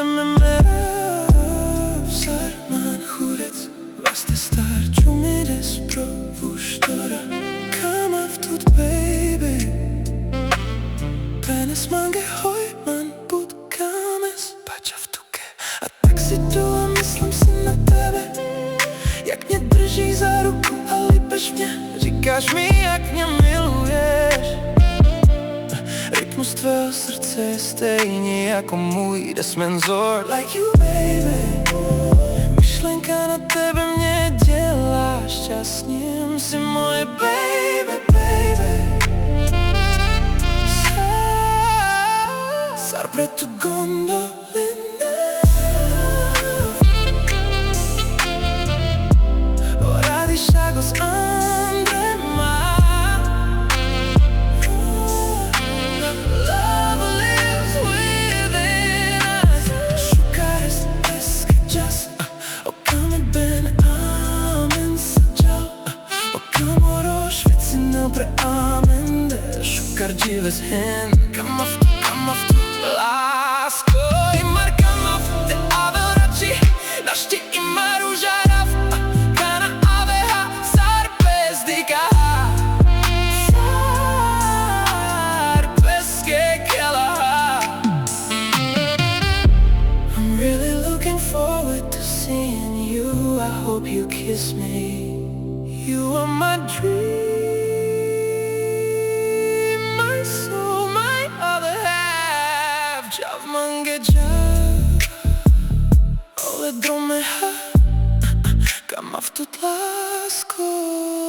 me merev sarman huret Vasta star ciumire sprovuștora Cam aftut baby Penes mange hoj man bud kames Pač avtuke A tak si tu a myslím si na tebe Jak mě drží za ruku a líbeš mě Říkáš mi jak mě miluješ Rytmus tvého srdce je stejný jako můj desmenzor Like you baby Myšlenka na tebe mě dělá šťastným Si moje baby, baby Sar pre tu gondolina Radiš agos Cardives hen Kam aftu Lásko Imar kam afte averaci Našti imar užarav Kana aveha Sar pezdika Sar peske kelaha I'm really looking forward to seeing you I hope you kiss me You are my dream Jav mange jav Ole dromeha Kam aftut lásko